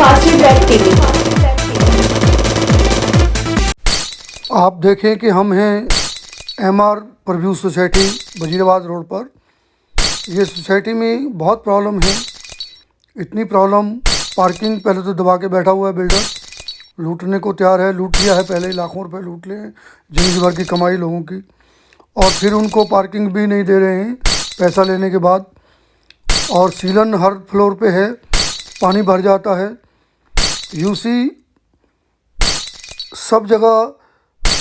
Fast feedback TV. आप देखें कि हम हैं MR preview society Wazirabad road पर। ये सोसाइटी में बहुत प्रॉब्लम है। इतनी प्रॉब्लम, पार्किंग पहले तो दबा के बैठा हुआ है बिल्डर, लूटने को तैयार है, लूट लिया है पहले ही, लाखों रुपए लूट लिए हैं जिंदगी भर की कमाई लोगों की, और फिर उनको पार्किंग भी नहीं दे रहे हैं पैसा लेने के बाद। और सीलन हर फ्लोर पे है, पानी भर जाता है। यूसी सब जगह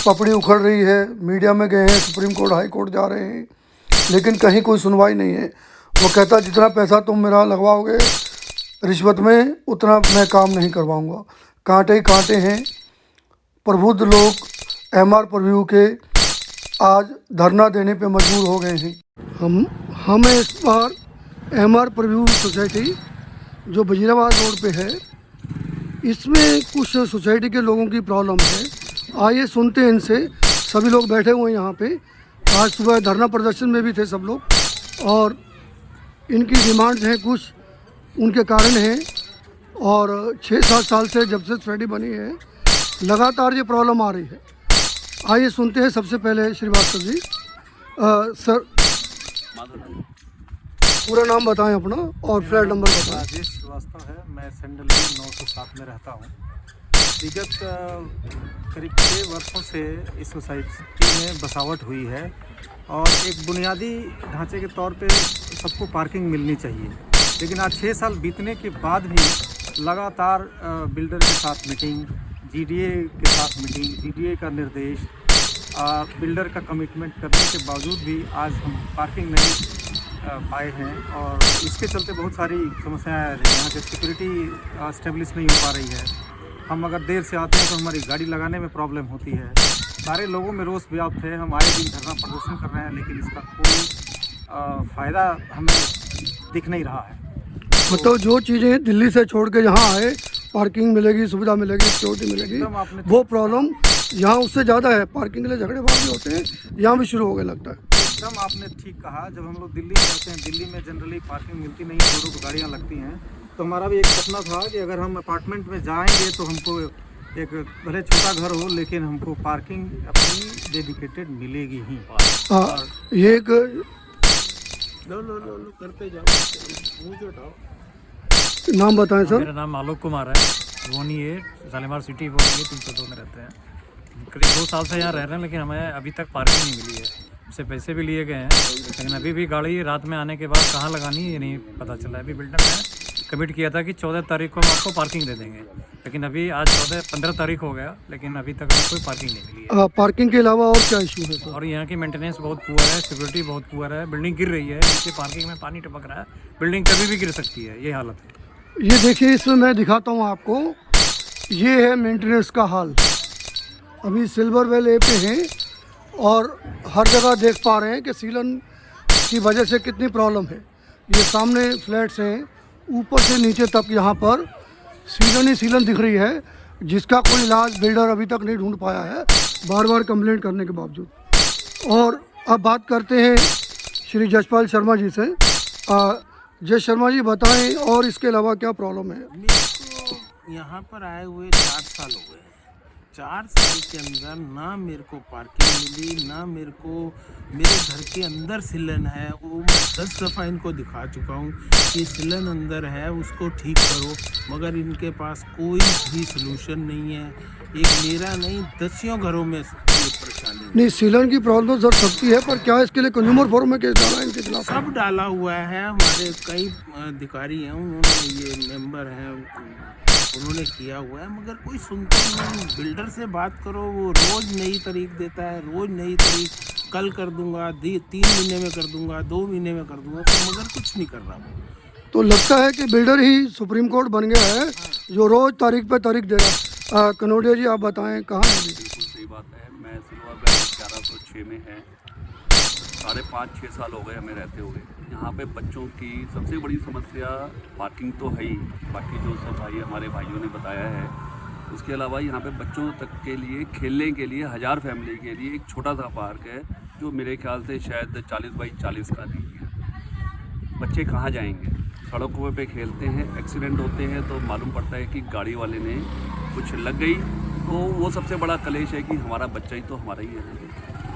पपड़ी उखड़ रही है। मीडिया में गए हैं, सुप्रीम कोर्ट, हाई कोर्ट जा रहे हैं, लेकिन कहीं कोई सुनवाई नहीं है। वो कहता जितना पैसा तुम मेरा लगवाओगे रिश्वत में उतना मैं काम नहीं करवाऊंगा। कांटे ही कांटे हैं। प्रबुद्ध लोग एमआर प्रव्यू के आज धरना देने पे मजबूर हो गए हैं। हम इस बार एमआर प्रव्यू सोसाइटी जो वजीराबाद रोड पे है, इसमें कुछ सोसाइटी के लोगों की प्रॉब्लम है। आइए सुनते हैं इनसे। सभी लोग बैठे हुए हैं यहाँ पे। आज सुबह धरना प्रदर्शन में भी थे सब लोग, और इनकी डिमांड्स हैं, कुछ उनके कारण हैं। और 6-7 साल से जब से सोसाइटी बनी है लगातार ये प्रॉब्लम आ रही है। आइए सुनते हैं। सबसे पहले श्रीवास्तव जी, सर पूरा नाम बताएं अपना और फ्लैट नंबर बताएं। राजेश श्रीवास्तव है, मैं सेंडल 907 में रहता हूँ। विगत करीब 6 वर्षों से इस सोसाइटी में बसावट हुई है, और एक बुनियादी ढांचे के तौर पे सबको पार्किंग मिलनी चाहिए। लेकिन आज 6 साल बीतने के बाद भी लगातार बिल्डर के साथ मीटिंग, जीडीए के साथ मीटिंग, जीडीए का निर्देश, बिल्डर का कमिटमेंट करने के बावजूद भी आज हम पार्किंग नहीं पाए हैं। और इसके चलते बहुत सारी समस्याएं आ रही हैं। यहाँ की सिक्योरिटी स्टेब्लिश नहीं हो पा रही है। हम अगर देर से आते हैं तो हमारी गाड़ी लगाने में प्रॉब्लम होती है। सारे लोगों में रोष व्याप्त है। हम आए दिन धरना प्रदर्शन कर रहे हैं, लेकिन इसका कोई फ़ायदा हमें दिख नहीं रहा है। मतलब जो चीज़ें दिल्ली से छोड़ के यहाँ आए, पार्किंग मिलेगी, सुविधा मिलेगी, सिक्योरिटी मिलेगी, वो प्रॉब्लम यहाँ उससे ज़्यादा है। पार्किंग के लिए झगड़ेबाजी होते हैं, यहाँ भी शुरू हो गए लगता है। एकदम आपने ठीक कहा। जब हम लोग दिल्ली में रहते हैं, दिल्ली में जनरली पार्किंग मिलती नहीं है, रोड गाड़ियाँ लगती हैं। तो हमारा भी एक सपना था कि अगर हम अपार्टमेंट में जाएंगे तो हमको एक भले छोटा घर हो, लेकिन हमको पार्किंग अपनी डेडिकेटेड मिलेगी ही। ये एक लो करते जाओ, मुझे उठाओ। नाम बताएं सर। मेरा नाम आलोक कुमार है, वोनी है, शालीमार सिटी वोनी है, 302 में रहते हैं। करीब 2 साल से यहाँ रह रहे हैं, लेकिन हमें अभी तक पार्किंग नहीं मिली है। उससे पैसे भी लिए गए हैं, लेकिन अभी भी गाड़ी रात में आने के बाद कहाँ लगानी ये नहीं पता चला है। अभी बिल्डर ने कमिट किया था कि 14 तारीख को हम आपको पार्किंग दे देंगे, लेकिन अभी आज 15 तारीख हो गया, लेकिन अभी तक हमें कोई पार्किंग नहीं मिली है। पार्किंग के अलावा और क्या इशू है सर? और यहाँ की मेंटेनेंस बहुत पुअर है, सिक्योरिटी बहुत पुअर है। बिल्डिंग गिर रही है, नीचे पार्किंग में पानी टपक रहा है, बिल्डिंग कभी भी गिर सकती है, ये हालत है। ये देखिए, इसमें मैं दिखाता हूँ आपको। ये है मेंटेनेंस का हाल। अभी सिल्वर वेल ए पे हैं, और हर जगह देख पा रहे हैं कि सीलन की वजह से कितनी प्रॉब्लम है। ये सामने फ्लैट्स हैं, ऊपर से नीचे तक यहाँ पर सीलन ही सीलन दिख रही है, जिसका कोई इलाज बिल्डर अभी तक नहीं ढूंढ पाया है, बार बार कंप्लेंट करने के बावजूद। और अब बात करते हैं श्री जसपाल शर्मा जी से। जय शर्मा जी, बताएं और इसके अलावा क्या प्रॉब्लम है? मेरे को यहाँ पर आए हुए 4 साल हो गए। 4 साल के अंदर ना मेरे को पार्किंग मिली, ना मेरे को मेरे घर के अंदर सिलन है। वो मैं 10 दफ़ा इनको दिखा चुका हूँ कि सिलन अंदर है, उसको ठीक करो, मगर इनके पास कोई भी सलूशन नहीं है। एक मेरा नहीं, 10 घरों में ये परेशानी नहीं, सीलन की प्रॉब्लम सर सबकी है, पर क्या इसके लिए कंज्यूमर फोरम में केस डाला है इनके खिलाफ? सब डाला हुआ है। हमारे कई अधिकारी हैं, उन्होंने ये मेंबर हैं, उन्होंने किया हुआ है, मगर कोई सुनता नहीं। बिल्डर से बात करो, वो रोज़ नई तारीख देता है, रोज़ नई तारीख, कल कर दूंगा, 3 महीने में कर दूंगा, 2 महीने में कर दूंगा, मगर कुछ नहीं कर रहा वो। तो लगता है कि बिल्डर ही सुप्रीम कोर्ट बन गया है, जो रोज़ तारीख पे तारीख दे रहा है। कनौडिया जी, आप बताएं कहाँ है अभी? बिल्कुल सही बात है। मैं सिल्वर वैली 1106 में है, 5.5-6 साल हो गए हमें रहते हुए। यहाँ पे बच्चों की सबसे बड़ी समस्या पार्किंग तो है ही, बाकी जो सब हमारे भाइयों ने बताया है, उसके अलावा यहाँ पे बच्चों तक के लिए खेलने के लिए 1000 फैमिली के लिए एक छोटा सा पार्क है, जो मेरे ख्याल से शायद 40 बाई 40 का नहीं है। बच्चे कहाँ जाएंगे? सड़कों पे खेलते हैं, एक्सीडेंट होते हैं तो मालूम पड़ता है कि गाड़ी वाले ने कुछ लग गई, तो वो सबसे बड़ा कलेश है कि हमारा बच्चा ही तो हमारा ही है।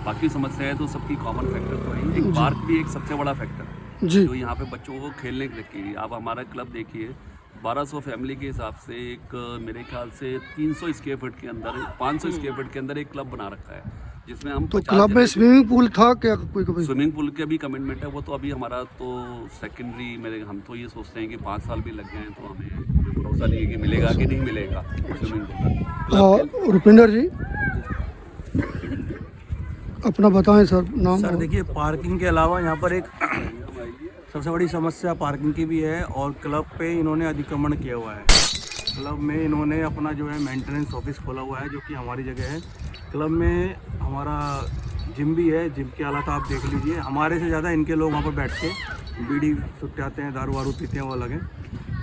बाकी समस्याएं तो सबकी कॉमन फैक्टर तो है। एक पार्क भी एक सबसे बड़ा फैक्टर जी जो यहाँ पे बच्चों को खेलने के लिए। आप हमारा क्लब देखिए, 1200 फैमिली के हिसाब से एक मेरे ख्याल से 300 स्क्वायर फीट के अंदर, 500 स्क्वायर फीट के अंदर एक क्लब बना रखा है, जिसमें हम तो क्लब में स्विमिंग पूल था क्या कोई कभी? स्विमिंग पूल के भी कमिटमेंट है, वो तो अभी हमारा तो सेकेंडरी, मेरे हम तो ये सोचते हैं कि 5 साल भी लग गए हैं तो हमें भरोसा नहीं है कि मिलेगा कि नहीं मिलेगा स्विमिंग पूल। रुपिंदर जी अपना बताएं सर, नाम। सर देखिए, पार्किंग के अलावा यहाँ पर एक सबसे बड़ी समस्या पार्किंग की भी है, और क्लब पे इन्होंने अतिक्रमण किया हुआ है। क्लब में इन्होंने अपना जो है मेंटेनेंस ऑफिस खोला हुआ है, जो कि हमारी जगह है। क्लब में हमारा जिम भी है, जिम की हालत आप देख लीजिए। हमारे से ज़्यादा इनके लोग वहाँ पर बैठ के बीड़ी सुट्टाते हैं, दारू वारू पीते हैं, वो अलग है।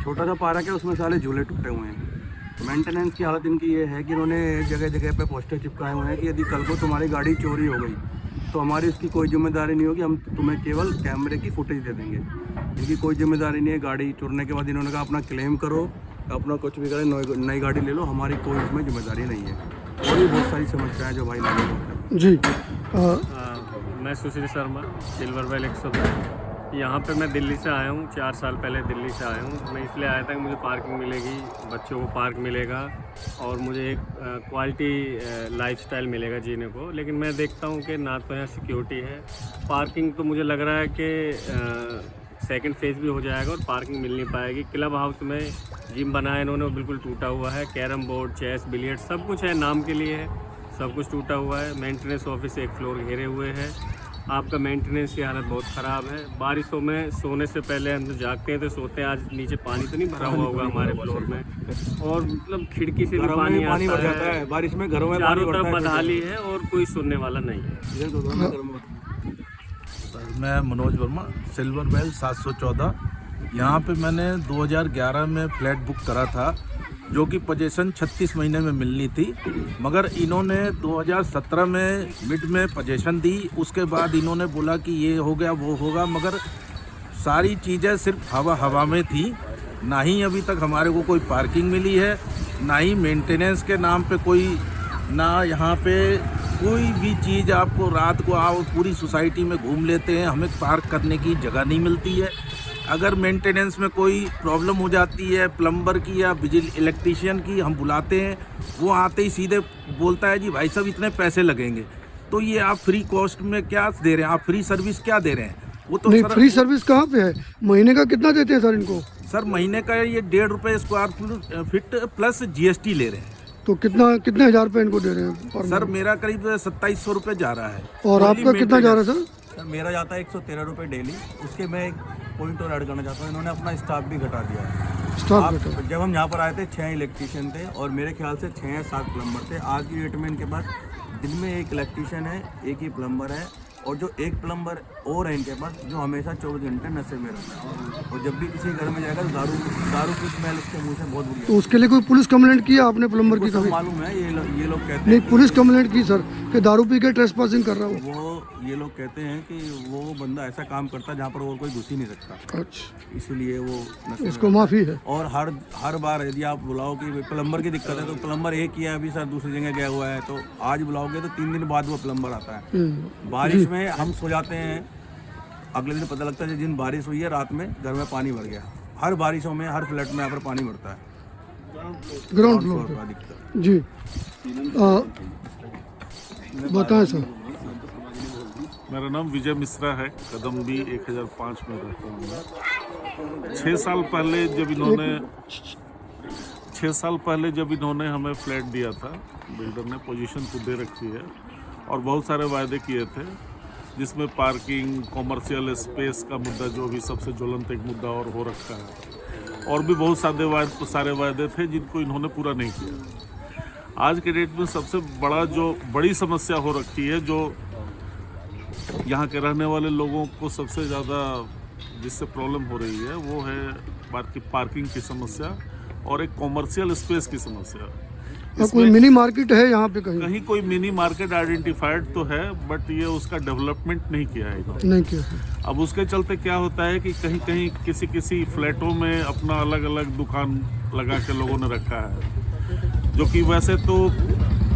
छोटा सा पार्क है, उसमें सारे झूले टूटे हुए हैं। मेंटेनेंस की हालत इनकी ये है कि इन्होंने जगह जगह पे पोस्टर चिपकाए हुए हैं कि यदि कल को तुम्हारी गाड़ी चोरी हो गई तो हमारी उसकी कोई जिम्मेदारी नहीं होगी, हम तुम्हें केवल कैमरे की फुटेज दे देंगे। इनकी कोई जिम्मेदारी नहीं है। गाड़ी चोरने के बाद इन्होंने कहा अपना क्लेम करो, अपना कुछ भी करें, नई गाड़ी ले लो, हमारी कोई इसमें जिम्मेदारी नहीं है। और भी बहुत सारी समस्याएं जो भाई ने जी मैं सुशील शर्मा, सिल्वर वेल 110। यहाँ पे मैं दिल्ली से आया हूँ, 4 साल पहले दिल्ली से आया हूँ। मैं इसलिए आया था कि मुझे पार्किंग मिलेगी, बच्चों को पार्क मिलेगा और मुझे एक क्वालिटी लाइफस्टाइल मिलेगा जीने को। लेकिन मैं देखता हूँ कि ना तो यहाँ सिक्योरिटी है, पार्किंग तो मुझे लग रहा है कि सेकंड फेज़ भी हो जाएगा और पार्किंग मिल नहीं पाएगी। क्लब हाउस में जिम बनाया इन्होंने, वो बिल्कुल टूटा हुआ है। कैरम बोर्ड, चेस, बिलियर्ड सब कुछ है, नाम के लिए है, सब कुछ टूटा हुआ है। मेंटेनेंस ऑफिस एक फ्लोर घेरे हुए है। आपका मेंटेनेंस की हालत बहुत ख़राब है। बारिशों में सोने से पहले हम जब जागते हैं तो सोते हैं, आज नीचे पानी तो नहीं भरा हुआ होगा हमारे फ्लोर में, और मतलब खिड़की से भी पानी भर जाता है। बारिश में घरों में चारों तरफ बदहाली है और कोई सुनने वाला नहीं है। मैं मनोज वर्मा, सिल्वर वेल 714। यहाँ पे मैंने 2011 में फ्लैट बुक करा था, जो कि पोजीशन 36 महीने में मिलनी थी, मगर इन्होंने 2017 में मिड में पोजीशन दी। उसके बाद इन्होंने बोला कि ये हो गया वो होगा, मगर सारी चीज़ें सिर्फ हवा में थी। ना ही अभी तक हमारे को कोई पार्किंग मिली है, ना ही मेंटेनेंस के नाम पे कोई, ना यहाँ पे कोई भी चीज़। आपको रात को आओ, पूरी सोसाइटी में घूम लेते हैं, हमें पार्क करने की जगह नहीं मिलती है। अगर मेंटेनेंस में कोई प्रॉब्लम हो जाती है, प्लम्बर की या बिजली इलेक्ट्रीशियन की, हम बुलाते हैं, वो आते ही सीधे बोलता है जी भाई साहब इतने पैसे लगेंगे। तो ये आप फ्री कॉस्ट में क्या दे रहे हैं, आप फ्री सर्विस क्या दे रहे हैं? वो तो नहीं, सर, फ्री सर्विस कहाँ पे है? महीने का कितना देते हैं सर इनको? सर महीने का ये 1.5 रुपये स्क्वायर फीट प्लस GST ले रहे हैं। तो कितने हजार रुपये इनको दे रहे हैं पर सर महीने? मेरा करीब 2700 रुपये जा रहा है। और आपका कितना जा रहा है सर? सर मेरा जाता है 113 रुपये डेली। उसके मैं एक पॉइंट और ऐड करना चाहता हूँ, इन्होंने अपना स्टाफ भी घटा दिया है। स्टाफ घटा। जब हम यहाँ पर आए थे 6 इलेक्ट्रीशियन थे और मेरे ख्याल से 6 या 7 प्लम्बर थे। आज की डेट में इनके पास दिन में 1 इलेक्ट्रीशियन है, 1 ही प्लम्बर है, और जो 1 प्लम्बर और है इनके पास जो हमेशा 24 घंटे नशे में रहता है। और जब भी किसी घर में जाएगा तो दारू की स्मेल उसके मुंह से बहुत बुरी तो उसके लिए कोई पुलिस कंप्लेंट किया आपने प्लम्बर की है। कभी? मालूम है, ये लोग कहते नहीं, हैं पुलिस कंप्लेंट की सर कि दारू पी के ट्रेसपासिंग कर रहा हूँ। ये लोग कहते हैं कि वो बंदा ऐसा काम करता है जहाँ पर और कोई घुस ही नहीं सकता, अच्छा, इसीलिए वो नशे में उसको माफ़ी है। और हर बार यदि आप बुलाओ कि प्लम्बर की दिक्कत है तो प्लम्बर एक ही है, अभी सर दूसरी जगह गया हुआ है, तो आज बुलाओगे तो 3 दिन बाद वो प्लम्बर आता है। बारिश में हम सो जाते हैं, अगले दिन पता लगता है जिस दिन बारिश हुई है रात में घर में पानी भर गया। हर बारिशों में हर फ्लैट में यहाँ पर पानी भरता है, ग्राउंड फ्लोर पर पे। अधिकतर। जी बताएं सर। मेरा नाम विजय मिश्रा है, कदम्बी 1005 में रहता हूँ मैं। 6 साल पहले जब इन्होंने हमें फ्लैट दिया था, बिल्डर ने पोजीशन तो दे रखी है और बहुत सारे वायदे किए थे, जिसमें पार्किंग, कॉमर्शियल स्पेस का मुद्दा जो भी सबसे ज्वलंत एक मुद्दा और हो रखा है, और भी बहुत सारे वायदे थे जिनको इन्होंने पूरा नहीं किया। आज के डेट में सबसे बड़ी समस्या हो रखी है, जो यहाँ के रहने वाले लोगों को सबसे ज़्यादा जिससे प्रॉब्लम हो रही है, वो है पार्किंग की समस्या और एक कॉमर्शियल स्पेस की समस्या। और कोई मिनी मार्केट है यहाँ पे कहीं? कहीं कोई मिनी मार्केट आइडेंटिफाइड तो है, बट ये उसका डेवलपमेंट नहीं किया है इन्होंने। नहीं किया है। अब उसके चलते क्या होता है कि कहीं कहीं किसी फ्लैटों में अपना अलग अलग दुकान लगा के लोगों ने रखा है, जो कि वैसे तो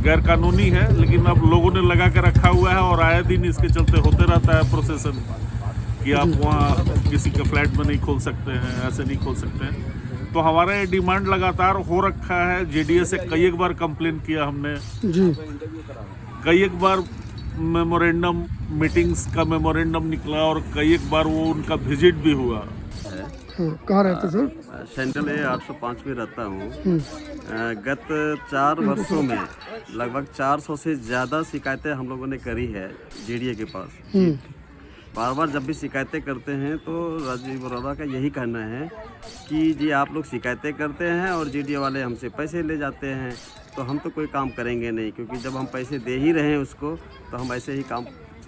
गैर कानूनी है, लेकिन अब लोगों ने लगा के रखा हुआ है और आए दिन इसके चलते होते रहता है प्रोसेसन कि आप वहाँ किसी के फ्लैट में नहीं खोल सकते हैं, ऐसे नहीं खोल सकते हैं। तो हमारा ये डिमांड लगातार हो रखा है। जेडीएस से कई एक बार कंप्लेन किया हमने जी। कई एक बार मेमोरेंडम मीटिंग्स का मेमोरेंडम निकला और कई एक बार वो उनका विजिट भी हुआ। हाँ, कहाँ रहते सर? सेंट्रल ए 805 में रहता हूँ। गत 4 वर्षों में लगभग 400 से ज़्यादा शिकायतें हम लोगों ने करी है जेडीए के पास। बार बार जब भी शिकायतें करते हैं तो राजीव बरोड़ा का यही कहना है कि जी आप लोग शिकायतें करते हैं और जेडीए वाले हमसे पैसे ले जाते हैं, तो हम तो कोई काम करेंगे नहीं, क्योंकि जब हम पैसे दे ही रहे हैं उसको तो हम ऐसे ही काम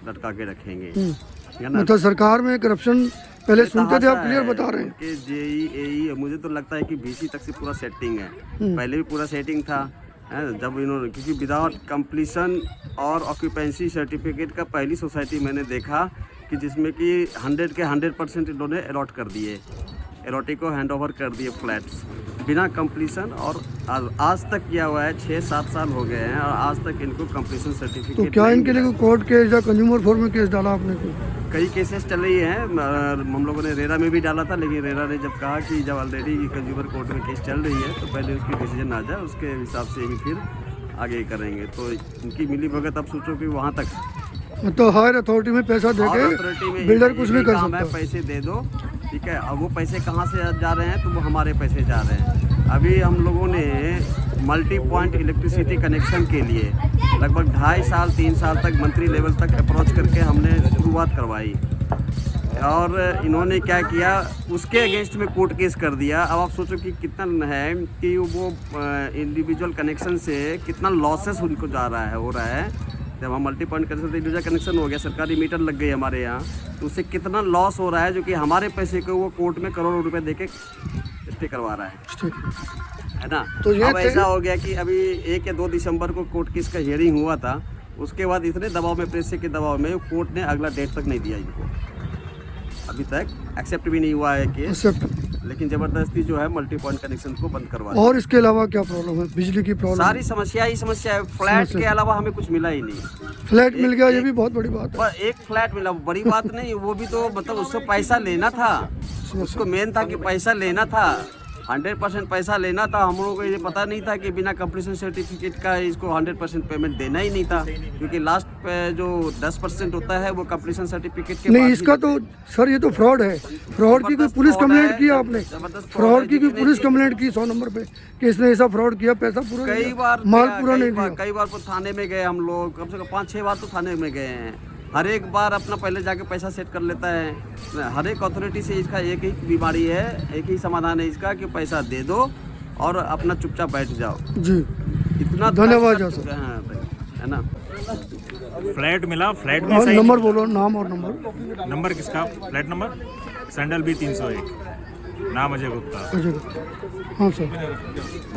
लटका के रखेंगे, है ना। मतलब सरकार में करप्शन पहले सुनते थे, आप क्लियर बता रहे हैं कि जेई मुझे तो लगता है कि बीसी तक से पूरा सेटिंग है। पहले भी पूरा सेटिंग था, जब इन्होंने, क्योंकि विदाउट कंप्लीशन और ऑक्यूपेंसी सर्टिफिकेट का पहली सोसाइटी मैंने देखा कि जिसमें कि 100 के 100% इन्होंने अलॉट कर दिए, अलॉटी को हैंड ओवर कर दिए फ्लैट्स बिना कंप्लीशन, और आज तक किया हुआ है। 6-7 साल हो गए हैं और आज तक इनको कंप्लीशन सर्टिफिकेट। तो क्या इनके लिए कोर्ट केस या कंज्यूमर फोर्म में केस डाला आपने? कई केसेस चल रही हैं, हम लोगों ने रेरा में भी डाला था, लेकिन रेरा ने जब कहा कि जब ऑलरेडी कंज्यूमर कोर्ट में केस चल रही है तो पहले उसकी डिसीजन आ जाए, उसके हिसाब से ही फिर आगे करेंगे। तो इनकी मिली भगत अब सोचो कि वहाँ तक तो हायर अथॉरिटी में पैसा देके बिल्डर कुछ नहीं कर सकता। पैसे दे दो, ठीक है। अब वो पैसे कहाँ से जा रहे हैं, तो वो हमारे पैसे जा रहे हैं। अभी हम लोगों ने मल्टी पॉइंट इलेक्ट्रिसिटी कनेक्शन के लिए लगभग 2.5 साल 3 साल तक मंत्री लेवल तक अप्रोच करके हमने शुरुआत करवाई, और इन्होंने क्या किया, उसके अगेंस्ट में कोर्ट केस कर दिया। अब आप सोचो कि कितना है कि वो इंडिविजुअल कनेक्शन से कितना लॉसेस उनको जा रहा है, हो रहा है। जब हम मल्टी पॉइंट कनेक्शन से इंडिविजुअल कनेक्शन हो गया, सरकारी मीटर लग गई हमारे यहाँ, तो उससे कितना लॉस हो रहा है, जो कि हमारे पैसे को वो कोर्ट में करोड़ों रुपए देके स्टे करवा रहा है ना। तो ये अब ऐसा हो गया कि अभी 1 या 2 दिसंबर को कोर्ट केस का हियरिंग हुआ था, उसके बाद इतने दबाव में, प्रेस के दबाव में, कोर्ट ने अगला डेट तक नहीं दिया इनको, अभी तक एक्सेप्ट भी नहीं हुआ है केस, लेकिन जबरदस्ती जो है मल्टी पॉइंट कनेक्शन को बंद करवा। और इसके अलावा क्या प्रॉब्लम है? बिजली की प्रॉब्लम, सारी समस्या ही समस्या है। फ्लैट के अलावा हमें कुछ मिला ही नहीं। फ्लैट मिल गया, ये भी बहुत बड़ी बात है। पर एक फ्लैट मिला, बड़ी बात नहीं, वो भी तो मतलब उससे पैसा लेना था, उसको मेन था कि पैसा लेना था, 100% पैसा लेना था। हम लोगों को ये पता नहीं था कि बिना कंप्लीशन सर्टिफिकेट का इसको 100% पेमेंट देना ही नहीं था, क्योंकि लास्ट पे जो 10% होता है वो कंप्लीशन सर्टिफिकेट के नहीं। इसका तो सर ये तो फ्रॉड है। फ्रॉड की कोई पुलिस कंप्लेंट की आपने? फ्रॉड की कोई पुलिस कंप्लेंट की 100 नंबर पे कि इसने ऐसा फ्रॉड किया, पैसा पूरा, कई बार माल पूरा नहीं दिया? कई बार तो थाने में गए हम लोग, कम से कम 5-6 बार तो थाने में गए हैं। हर एक बार अपना पहले जाके पैसा सेट कर लेता है। हर एक अथॉरिटी से इसका एक ही बीमारी है, एक ही समाधान है इसका कि पैसा दे दो और अपना चुपचाप बैठ जाओ जी। इतना धन्यवाद सर, है ना। फ्लैट मिला, फ्लैट में और सही नंबर बोलो, नाम और नंबर। नंबर किसका? फ्लैट नंबर सैंडल बी 301, नाम अजय गुप्ता। हाँ सर,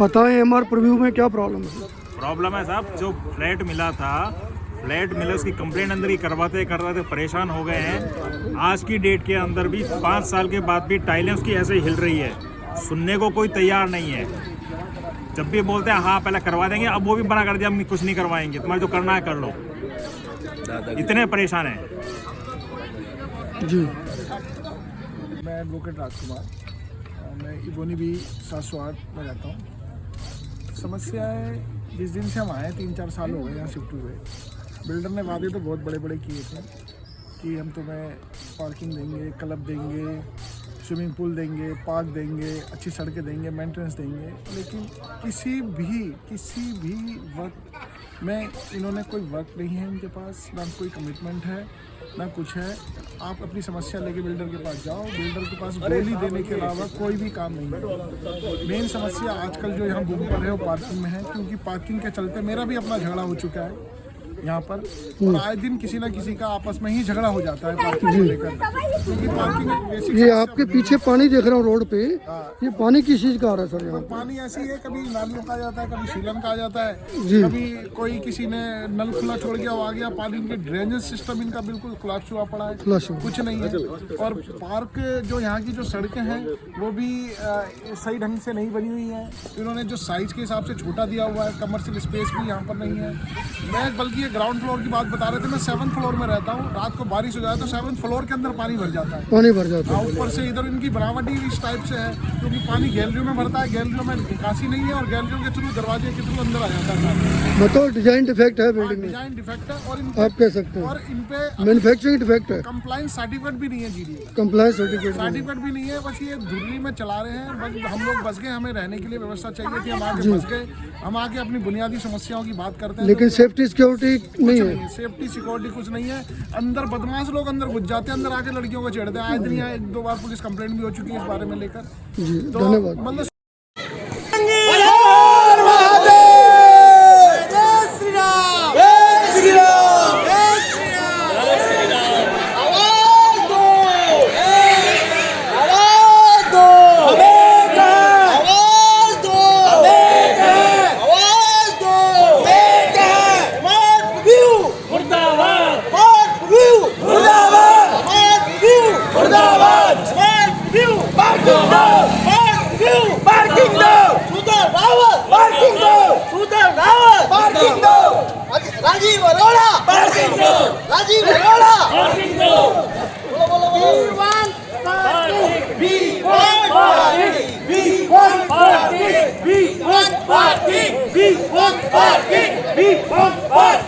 बताएं एमआर प्रीव्यू में क्या प्रॉब्लम है? प्रॉब्लम है साहब, जो फ्लैट मिला था, फ्लैट मिले उसकी कंप्लेंट अंदर ही करवाते परेशान हो गए हैं। आज की डेट के अंदर भी 5 साल के बाद भी टाइलें उसकी ऐसे ही हिल रही है, सुनने को कोई तैयार नहीं है। जब भी बोलते हैं हाँ पहले करवा देंगे, अब वो भी मना कर दिया, हम कुछ नहीं करवाएंगे, तुम्हारे जो करना है कर लो। इतने परेशान हैं जी। मैं एडवोकेट राजकुमार, मैं इबोनी भी 708 में रहता हूँ। समस्या है, जिस दिन से हम आए 3-4 साल हो गए यहाँ शिफ्ट हुए, बिल्डर ने वादे तो बहुत बड़े बड़े किए थे कि हम तुम्हें पार्किंग देंगे, क्लब देंगे, स्विमिंग पूल देंगे, पार्क देंगे, अच्छी सड़कें देंगे, मेंटेनेंस देंगे, लेकिन किसी भी वक्त में इन्होंने कोई वर्क नहीं है इनके पास, ना कोई कमिटमेंट है, ना कुछ है। आप अपनी समस्या लेके बिल्डर के पास जाओ, बिल्डर के पास बोली देने के अलावा कोई भी काम नहीं है। मेन समस्या आजकल जो यहाँ बूम पर है वो पार्किंग में है, क्योंकि पार्किंग के चलते मेरा भी अपना झगड़ा हो चुका है। यहाँ पर, और आए दिन किसी ना किसी का आपस में ही झगड़ा हो जाता है पार्किंग को लेकर, क्योंकि पार्किंग बेसिक ये आपके पीछे पानी देख रहा हूँ रोड पे, ये पानी किस चीज़ का आ रहा है सर यहाँ पे? पानी ऐसी है, कभी नालियों का आ जाता है, कभी सीलन का आ जाता है, जी। कभी कोई किसी ने नल खुला छोड़ गया, वो आ गया, पानी के ड्रेनेज सिस्टम इनका बिल्कुल कोलैप्स हुआ पड़ा है, फ्लश हुआ। कुछ नहीं है। और पार्क जो यहाँ की जो सड़कें हैं वो भी सही ढंग से नहीं बनी हुई है, इन्होंने जो साइज के हिसाब से छोटा दिया हुआ है, कमर्शियल स्पेस भी यहाँ पर नहीं है। मैं बल्कि ये ग्राउंड फ्लोर की बात बता रहे थे, मैं 7th फ्लोर में रहता हूँ, रात को बारिश हो जाए तो 7th फ्लोर के अंदर पानी भर जाता है, पानी भर जाता है। ऊपर से इधर इनकी बनावट ही इस टाइप से है, क्योंकि पानी गैलरियों में भरता है, गैलरियों में निकासी नहीं है, और गैलरियों के थ्रू, दरवाजे के थ्रू अंदर आ जाता है। मतलब डिजाइन डिफेक्ट है बिल्डिंग में, डिजाइन डिफेक्ट है, और आप कह सकते हैं और इन पे मैन्युफैक्चरिंग डिफेक्ट है, कंप्लाइंस सर्टिफिकेट भी नहीं है जीडी का, कंप्लायंस सर्टिफिकेट। सर्टिफिकेट भी नहीं है, बस ये धुर्री में चला रहे हैं। बस हम लोग बस गए, हमें रहने के लिए व्यवस्था चाहिए थी, हम आके बस गए, हम आके अपनी बुनियादी समस्याओं की बात करते हैं, लेकिन सेफ्टी सिक्योरिटी नहीं है। सेफ्टी सिक्योरिटी कुछ नहीं है। अंदर बदमाश लोग अंदर घुस जाते हैं, अंदर आके लड़कियों को छेड़ते हैं। आज दिन यहाँ 1-2 बार पुलिस कंप्लेंट भी हो चुकी है इस बारे में लेकर। जी, तो धन्यवाद। मतलब राजीव अरोड़ा पार्किंग दो, राजीव अरोड़ा पार्किंग दो, बोलो We want parking.